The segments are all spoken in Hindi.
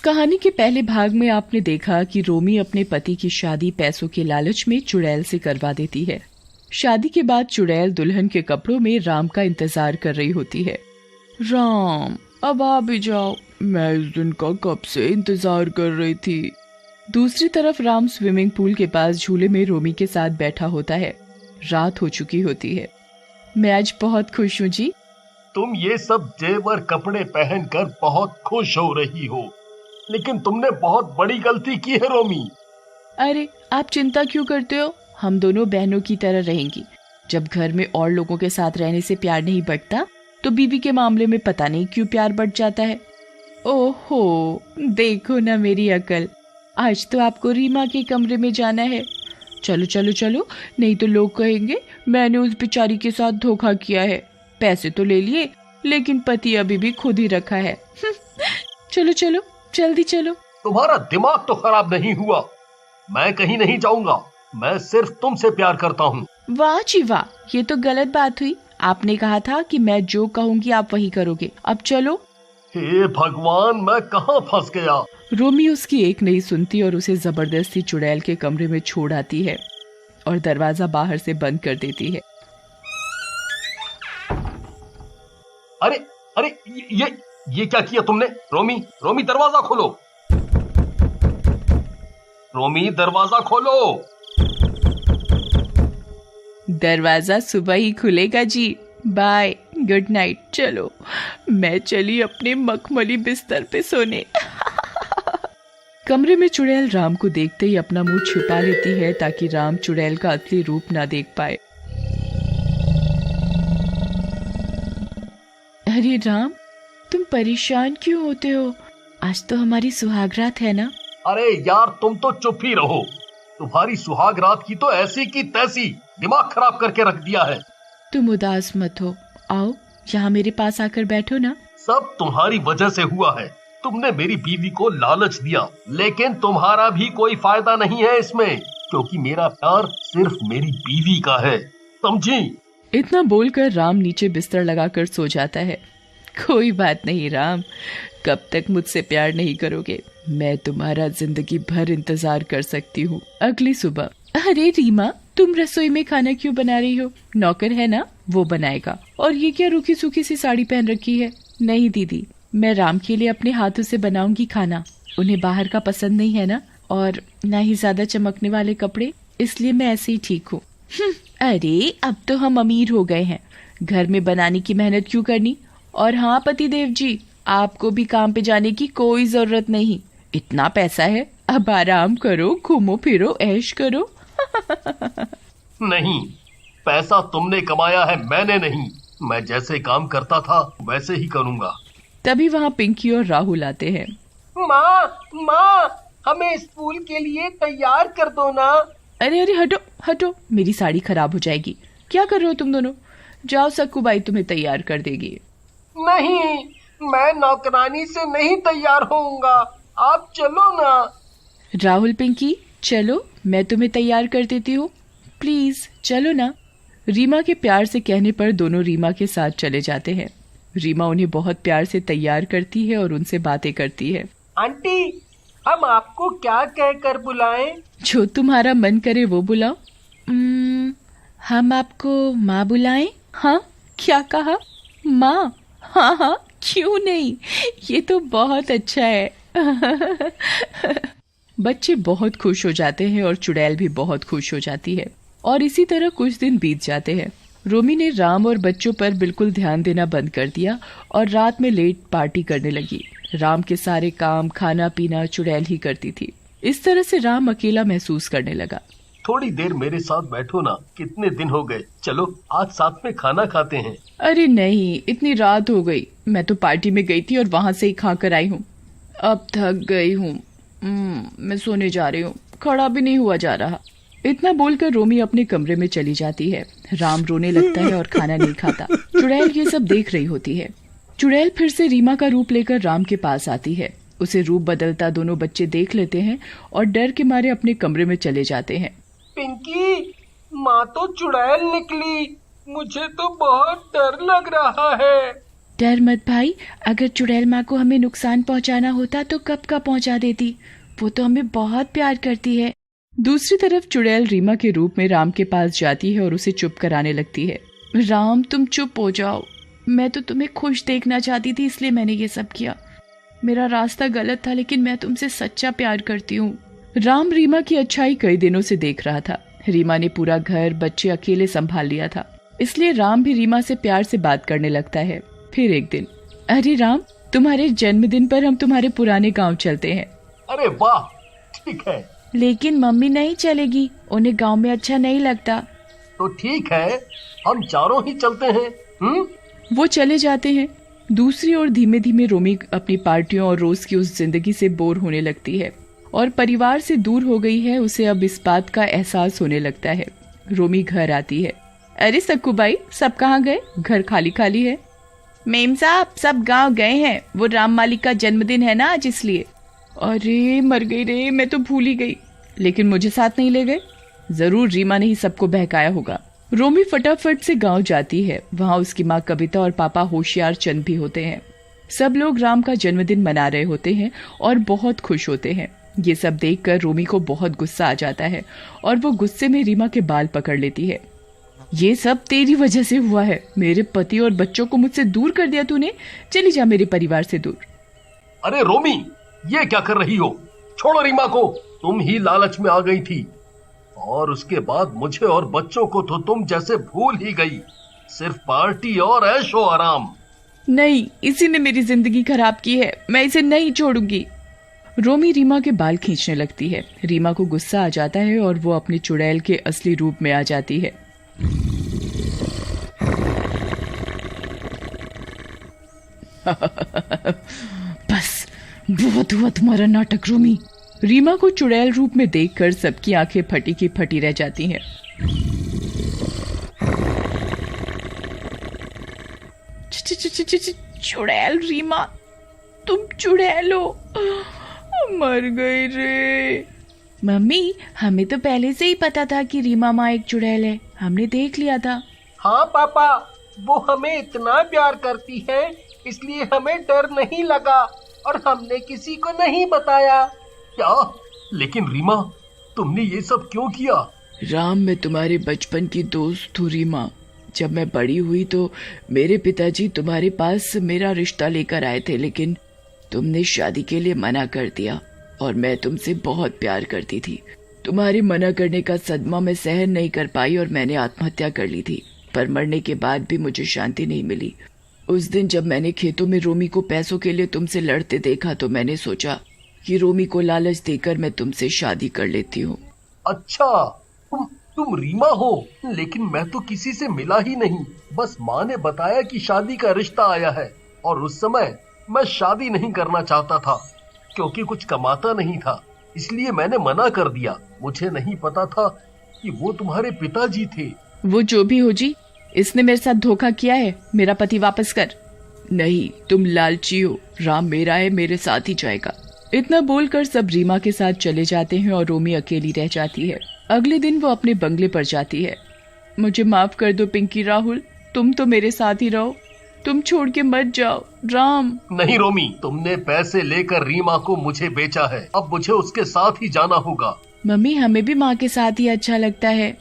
कहानी के पहले भाग में आपने देखा कि रोमी अपने पति की शादी पैसों के लालच में चुड़ैल से करवा देती है। शादी के बाद चुड़ैल दुल्हन के कपड़ों में राम का इंतजार कर रही होती है। राम, अब आ भी जाओ, मैं इस दिन का कब से इंतजार कर रही थी। दूसरी तरफ राम स्विमिंग पूल के पास झूले में रोमी के साथ बैठा होता है। रात हो चुकी होती है। मैं आज बहुत खुश हूँ जी। तुम ये सब जेवर कपड़े पहनकर बहुत खुश हो रही हो, लेकिन तुमने बहुत बड़ी गलती की है रोमी। अरे आप चिंता क्यों करते हो, हम दोनों बहनों की तरह रहेंगी। जब घर में और लोगों के साथ रहने से प्यार नहीं बढ़ता तो बीवी के मामले में पता नहीं क्यों प्यार बढ़ जाता है। ओहो, देखो ना मेरी अकल। आज तो आपको रीमा के कमरे में जाना है। चलो चलो चलो, नहीं तो लोग कहेंगे मैंने उस बेचारी के साथ धोखा किया है। पैसे तो ले लिए लेकिन पति अभी भी खुद ही रखा है। चलो चलो जल्दी चलो। तुम्हारा दिमाग तो खराब नहीं हुआ? मैं कहीं नहीं जाऊंगा, मैं सिर्फ तुमसे प्यार करता हूँ। वाह जी वाह, ये तो गलत बात हुई। आपने कहा था कि मैं जो कहूँगी आप वही करोगे। अब चलो। हे भगवान, मैं कहाँ फंस गया। रोमी उसकी एक नहीं सुनती और उसे जबरदस्ती चुड़ैल के कमरे में छोड़ आती है और दरवाजा बाहर से बंद कर देती है। अरे अरे, ये क्या किया तुमने? रोमी दरवाजा खोलो। रोमी दरवाजा खोलो। दरवाजा सुबह ही खुलेगा जी। Bye, good night. चलो, मैं चली अपने मखमली बिस्तर पे सोने। कमरे में चुड़ैल राम को देखते ही अपना मुंह छिपा लेती है ताकि राम चुड़ैल का असली रूप ना देख पाए। अरे राम, तुम परेशान क्यों होते हो? आज तो हमारी सुहागरात है ना। अरे यार, तुम तो चुप ही रहो। तुम्हारी सुहागरात की तो ऐसी की तैसी दिमाग खराब करके रख दिया है। तुम उदास मत हो, आओ यहाँ मेरे पास आकर बैठो ना। सब तुम्हारी वजह से हुआ है। तुमने मेरी बीवी को लालच दिया, लेकिन तुम्हारा भी कोई फायदा नहीं है इसमें, क्योंकि मेरा प्यार सिर्फ मेरी बीवी का है, समझी? इतना बोलकर राम नीचे बिस्तर लगाकर सो जाता है। कोई बात नहीं राम, कब तक मुझसे प्यार नहीं करोगे? मैं तुम्हारा जिंदगी भर इंतजार कर सकती हूँ। अगली सुबह। अरे रीमा, तुम रसोई में खाना क्यों बना रही हो? नौकर है ना, वो बनाएगा। और ये क्या रूखी सूखी सी साड़ी पहन रखी है? नहीं दीदी, मैं राम के लिए अपने हाथों से बनाऊंगी खाना। उन्हें बाहर का पसंद नहीं है ना, और ना ही ज्यादा चमकने वाले कपड़े, इसलिए मैं ऐसे ही ठीक हूँ। अरे अब तो हम अमीर हो गए हैं, घर में बनाने की मेहनत क्यों करनी? और हाँ पतिदेव जी, आपको भी काम पे जाने की कोई जरूरत नहीं। इतना पैसा है, अब आराम करो, घूमो फिरो, ऐश करो। नहीं, पैसा तुमने कमाया है, मैंने नहीं। मैं जैसे काम करता था वैसे ही करूँगा। तभी वहाँ पिंकी और राहुल आते हैं। माँ, हमें स्कूल के लिए तैयार कर दो ना। अरे अरे, हटो हटो, मेरी साड़ी खराब हो जाएगी। क्या कर रहे हो तुम दोनों? जाओ, सक्कू बाई तुम्हें तैयार कर देगी। नहीं, मैं नौकरानी से नहीं तैयार होऊंगा, आप चलो ना। राहुल, पिंकी चलो, मैं तुम्हें तैयार कर देती हूँ, प्लीज चलो ना। रीमा के प्यार से कहने पर दोनों रीमा के साथ चले जाते हैं। रीमा उन्हें बहुत प्यार से तैयार करती है और उनसे बातें करती है। आंटी, हम आपको क्या कहकर बुलाएं? जो तुम्हारा मन करे वो बुलाओ। हम आपको माँ बुलाएं? हाँ, क्या कहा? माँ? हाँ हाँ, क्यों नहीं, ये तो बहुत अच्छा है। बच्चे बहुत खुश हो जाते हैं और चुड़ैल भी बहुत खुश हो जाती है। और इसी तरह कुछ दिन बीत जाते हैं। रोमी ने राम और बच्चों पर बिल्कुल ध्यान देना बंद कर दिया और रात में लेट पार्टी करने लगी। राम के सारे काम, खाना पीना चुड़ैल ही करती थी। इस तरह से राम अकेला महसूस करने लगा। थोड़ी देर मेरे साथ बैठो ना, कितने दिन हो गए, चलो आज साथ में खाना खाते हैं। अरे नहीं, इतनी रात हो गई, मैं तो पार्टी में गई थी और वहाँ से ही खा कर आई हूँ। अब थक गई हूँ, मैं सोने जा रही हूँ, खड़ा भी नहीं हुआ जा रहा। इतना बोलकर रोमी अपने कमरे में चली जाती है। राम रोने लगता है और खाना नहीं खाता। चुड़ैल ये सब देख रही होती है। चुड़ैल फिर से रीमा का रूप लेकर राम के पास आती है। उसे रूप बदलता दोनों बच्चे देख लेते हैं और डर के मारे अपने कमरे में चले जाते हैं। पिंकी, माँ तो चुड़ैल निकली, मुझे तो बहुत डर लग रहा है। डर मत भाई, अगर चुड़ैल माँ को हमें नुकसान पहुंचाना होता तो कब का पहुंचा देती। वो तो हमें बहुत प्यार करती है। दूसरी तरफ चुड़ैल रीमा के रूप में राम के पास जाती है और उसे चुप कराने लगती है। राम तुम चुप हो जाओ, मैं तो तुम्हें खुश देखना चाहती थी इसलिए मैंने ये सब किया। मेरा रास्ता गलत था लेकिन मैं तुमसे सच्चा प्यार करती हूँ। राम रीमा की अच्छाई कई दिनों से देख रहा था। रीमा ने पूरा घर बच्चे अकेले संभाल लिया था, इसलिए राम भी रीमा से प्यार से बात करने लगता है। फिर एक दिन, अरे राम, तुम्हारे जन्मदिन पर हम तुम्हारे पुराने गांव चलते हैं। अरे वाह, ठीक है। लेकिन मम्मी नहीं चलेगी, उन्हें गांव में अच्छा नहीं लगता। तो ठीक है, हम चारों ही चलते हैं। वो चले जाते हैं। दूसरी ओर धीमे धीमे रोमी अपनी पार्टियों और रोज की उस जिंदगी से बोर होने लगती है और परिवार से दूर हो गई है। उसे अब इस बात का एहसास होने लगता है। रोमी घर आती है। अरे सक्कू भाई, सब कहाँ गए? घर खाली खाली है। मेम साहब, सब गांव गए हैं, वो राम मालिक का जन्मदिन है ना आज, इसलिए। अरे मर गई रे, मैं तो भूल ही गई। लेकिन मुझे साथ नहीं ले गए? जरूर रीमा ने ही सबको बहकाया होगा। रोमी फटाफट से गांव जाती है। वहां उसकी माँ कविता और पापा होशियार चंद भी होते हैं। सब लोग राम का जन्मदिन मना रहे होते हैं और बहुत खुश होते हैं। ये सब देखकर रोमी को बहुत गुस्सा आ जाता है और वो गुस्से में रीमा के बाल पकड़ लेती है। ये सब तेरी वजह से हुआ है। मेरे पति और बच्चों को मुझसे दूर कर दिया तूने। चली जा मेरे परिवार से दूर। अरे रोमी, ये क्या कर रही हो? छोड़ो रीमा को। तुम ही लालच में आ गई थी और उसके बाद मुझे और बच्चों को तो तुम जैसे भूल ही गई। सिर्फ पार्टी और ऐशो आराम। नहीं, इसी ने मेरी जिंदगी खराब की है। मैं इसे नहीं छोड़ूंगी। रोमी रीमा के बाल खींचने लगती है। रीमा को गुस्सा आ जाता है और वो अपनी चुड़ैल के असली रूप में आ जाती है। बस बहुत हुआ तुम्हारा नाटक रोमी। रीमा को चुड़ैल रूप में देखकर सबकी आंखें फटी की फटी रह जाती हैं। चुड़ैल रीमा, तुम चुड़ैल हो। मर गई रे। मम्मी, हमें तो पहले से ही पता था कि रीमा माँ एक चुड़ैल है। हमने देख लिया था। हाँ पापा, वो हमें इतना प्यार करती है इसलिए हमें डर नहीं लगा और हमने किसी को नहीं बताया। क्या? लेकिन रीमा, तुमने ये सब क्यों किया? राम, मैं तुम्हारे बचपन की दोस्त हूँ रीमा। जब मैं बड़ी हुई तो मेरे पिताजी तुम्हारे पास मेरा रिश्ता लेकर आए थे, लेकिन तुमने शादी के लिए मना कर दिया और मैं तुमसे बहुत प्यार करती थी। तुम्हारे मना करने का सदमा मैं सहन नहीं कर पाई और मैंने आत्महत्या कर ली थी। पर मरने के बाद भी मुझे शांति नहीं मिली। उस दिन जब मैंने खेतों में रोमी को पैसों के लिए तुमसे लड़ते देखा तो मैंने सोचा कि रोमी को लालच देकर मैं तुमसे शादी कर लेती हूँ। अच्छा, तुम रीमा हो? लेकिन मैं तो किसी से मिला ही नहीं। बस माँ ने बताया कि शादी का रिश्ता आया है और उस समय मैं शादी नहीं करना चाहता था क्योंकि कुछ कमाता नहीं था, इसलिए मैंने मना कर दिया। मुझे नहीं पता था कि वो तुम्हारे पिताजी थे। वो जो भी हो जी, इसने मेरे साथ धोखा किया है। मेरा पति वापस कर। नहीं, तुम लालची हो। राम मेरा है, मेरे साथ ही जाएगा। इतना बोलकर सब रीमा के साथ चले जाते हैं और रोमी अकेली रह जाती है। अगले दिन वो अपने बंगले पर जाती है। मुझे माफ कर दो पिंकी राहुल, तुम तो मेरे साथ ही रहो, तुम छोड़ के मत जाओ। राम। नहीं रोमी, तुमने पैसे लेकर रीमा को मुझे बेचा है। अब मुझे उसके साथ ही जाना होगा। मम्मी, हमें भी माँ के साथ ही अच्छा लगता है।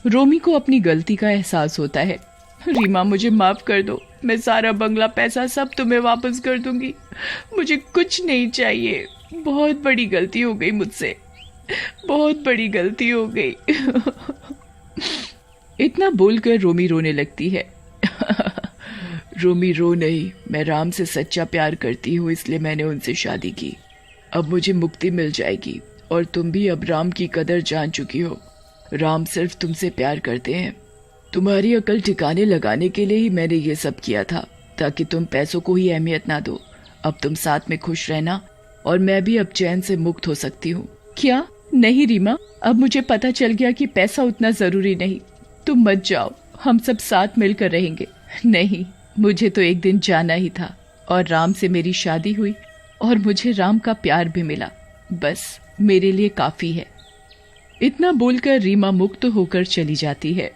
रोमी को अपनी गलती का एहसास होता है। रीमा, मुझे माफ कर दो। मैं सारा बंगला पैसा सब तुम्हें वापस कर दूंगी। मुझे कुछ नहीं चाहिए। बहुत बड़ी गलती हो गई मुझसे, बहुत बड़ी गलती हो गई। इतना बोलकर रोमी रोने लगती है। रोमी, रो नहीं। मैं राम से सच्चा प्यार करती हूँ, इसलिए मैंने उनसे शादी की। अब मुझे मुक्ति मिल जाएगी और तुम भी अब राम की कदर जान चुकी हो। राम सिर्फ तुमसे प्यार करते हैं। तुम्हारी अकल ठिकाने लगाने के लिए ही मैंने ये सब किया था, ताकि तुम पैसों को ही अहमियत ना दो। अब तुम साथ में खुश रहना और मैं भी अब चैन से मुक्त हो सकती हूँ। क्या? नहीं रीमा, अब मुझे पता चल गया कि पैसा उतना जरूरी नहीं। तुम मत जाओ, हम सब साथ मिलकर रहेंगे। नहीं, मुझे तो एक दिन जाना ही था और राम से मेरी शादी हुई और मुझे राम का प्यार भी मिला। बस मेरे लिए काफी है। इतना बोलकर रीमा मुक्त होकर चली जाती है।